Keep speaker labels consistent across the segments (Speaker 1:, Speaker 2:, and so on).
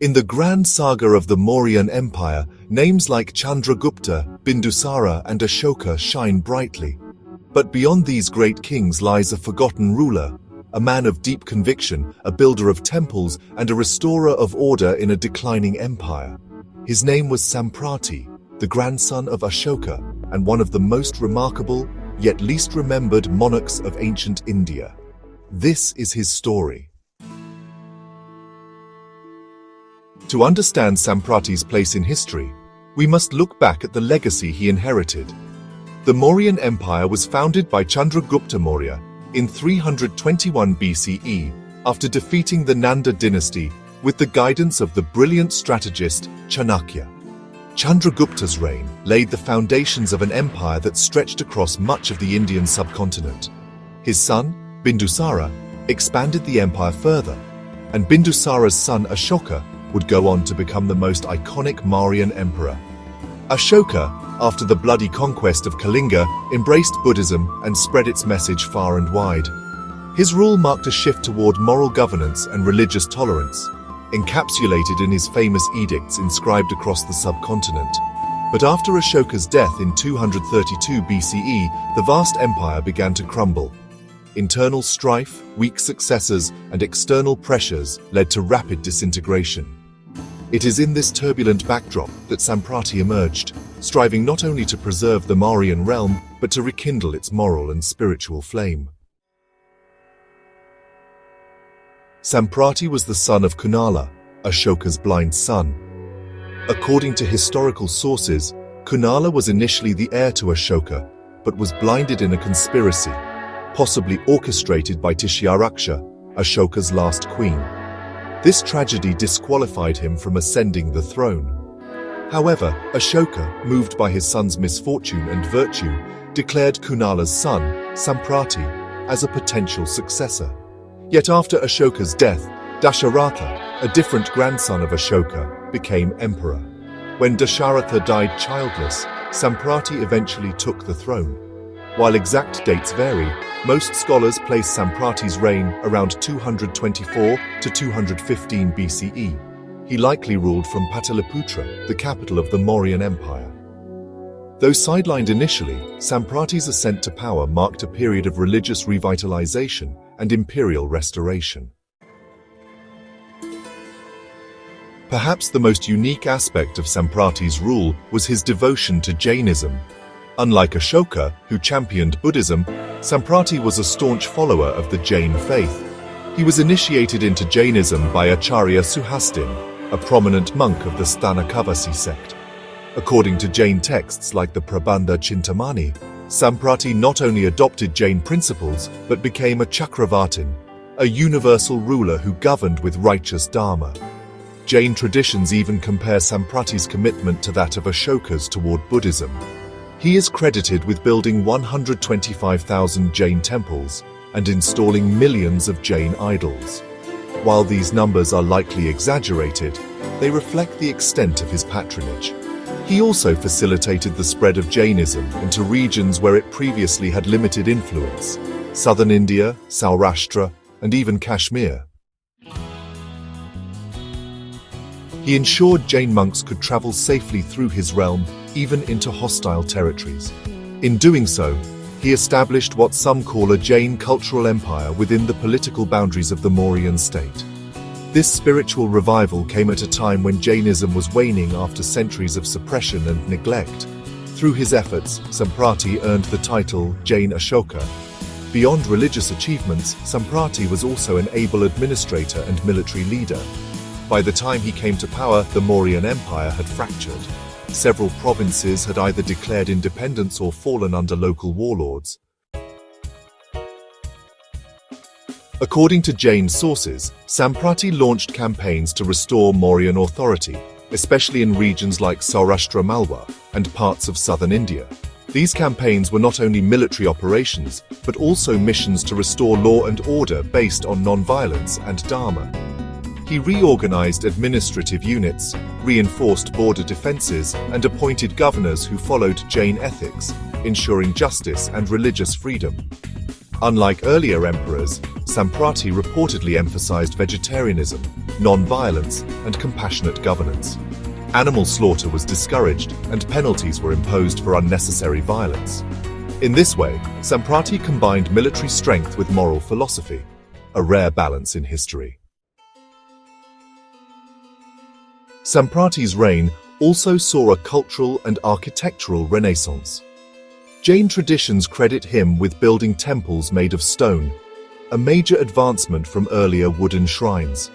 Speaker 1: In the grand saga of the Mauryan Empire, names like Chandragupta, Bindusara, and Ashoka shine brightly. But beyond these great kings lies a forgotten ruler, a man of deep conviction, a builder of temples, and a restorer of order in a declining empire. His name was Samprati, the grandson of Ashoka, and one of the most remarkable, yet least remembered monarchs of ancient India. This is his story. To understand Samprati's place in history, we must look back at the legacy he inherited. The Mauryan Empire was founded by Chandragupta Maurya in 321 BCE after defeating the Nanda dynasty with the guidance of the brilliant strategist Chanakya. Chandragupta's reign laid the foundations of an empire that stretched across much of the Indian subcontinent. His son, Bindusara, expanded the empire further, and Bindusara's son Ashoka would go on to become the most iconic Mauryan emperor. Ashoka, after the bloody conquest of Kalinga, embraced Buddhism and spread its message far and wide. His rule marked a shift toward moral governance and religious tolerance, encapsulated in his famous edicts inscribed across the subcontinent. But after Ashoka's death in 232 BCE, the vast empire began to crumble. Internal strife, weak successors, and external pressures led to rapid disintegration. It is in this turbulent backdrop that Samprati emerged, striving not only to preserve the Mauryan realm, but to rekindle its moral and spiritual flame. Samprati was the son of Kunala, Ashoka's blind son. According to historical sources, Kunala was initially the heir to Ashoka, but was blinded in a conspiracy, possibly orchestrated by Tishyaraksha, Ashoka's last queen. This tragedy disqualified him from ascending the throne. However, Ashoka, moved by his son's misfortune and virtue, declared Kunala's son, Samprati, as a potential successor. Yet after Ashoka's death, Dasharatha, a different grandson of Ashoka, became emperor. When Dasharatha died childless, Samprati eventually took the throne. While exact dates vary, most scholars place Samprati's reign around 224 to 215 BCE. He likely ruled from Pataliputra, the capital of the Mauryan Empire. Though sidelined initially, Samprati's ascent to power marked a period of religious revitalization and imperial restoration. Perhaps the most unique aspect of Samprati's rule was his devotion to Jainism. Unlike Ashoka, who championed Buddhism, Samprati was a staunch follower of the Jain faith. He was initiated into Jainism by Acharya Suhastin, a prominent monk of the Sthanakavasi sect. According to Jain texts like the Prabandha Chintamani, Samprati not only adopted Jain principles, but became a Chakravartin, a universal ruler who governed with righteous dharma. Jain traditions even compare Samprati's commitment to that of Ashoka's toward Buddhism. He is credited with building 125,000 Jain temples and installing millions of Jain idols. While these numbers are likely exaggerated, they reflect the extent of his patronage. He also facilitated the spread of Jainism into regions where it previously had limited influence: southern India, Saurashtra, and even Kashmir. He ensured Jain monks could travel safely through his realm, even into hostile territories. In doing so, he established what some call a Jain cultural empire within the political boundaries of the Mauryan state. This spiritual revival came at a time when Jainism was waning after centuries of suppression and neglect. Through his efforts, Samprati earned the title Jain Ashoka. Beyond religious achievements, Samprati was also an able administrator and military leader. By the time he came to power, the Mauryan Empire had fractured. Several provinces had either declared independence or fallen under local warlords. According to Jain sources, Samprati launched campaigns to restore Mauryan authority, especially in regions like Saurashtra Malwa and parts of southern India. These campaigns were not only military operations, but also missions to restore law and order based on non-violence and dharma. He reorganized administrative units, reinforced border defenses, and appointed governors who followed Jain ethics, ensuring justice and religious freedom. Unlike earlier emperors, Samprati reportedly emphasized vegetarianism, non-violence, and compassionate governance. Animal slaughter was discouraged, and penalties were imposed for unnecessary violence. In this way, Samprati combined military strength with moral philosophy, a rare balance in history. Samprati's reign also saw a cultural and architectural renaissance. Jain traditions credit him with building temples made of stone, a major advancement from earlier wooden shrines.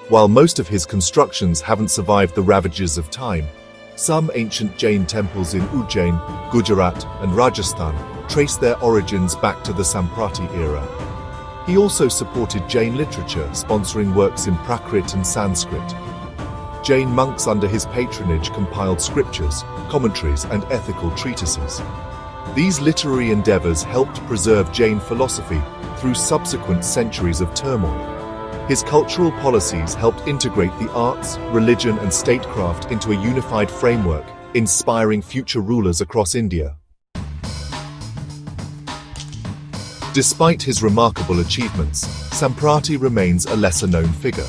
Speaker 1: While most of his constructions haven't survived the ravages of time, some ancient Jain temples in Ujjain, Gujarat, and Rajasthan trace their origins back to the Samprati era. He also supported Jain literature, sponsoring works in Prakrit and Sanskrit. Jain monks under his patronage compiled scriptures, commentaries, and ethical treatises. These literary endeavors helped preserve Jain philosophy through subsequent centuries of turmoil. His cultural policies helped integrate the arts, religion, and statecraft into a unified framework, inspiring future rulers across India. Despite his remarkable achievements, Samprati remains a lesser-known figure.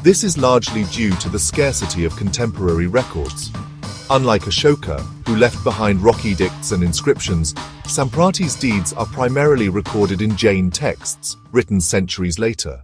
Speaker 1: This is largely due to the scarcity of contemporary records. Unlike Ashoka, who left behind rock edicts and inscriptions, Samprati's deeds are primarily recorded in Jain texts, written centuries later.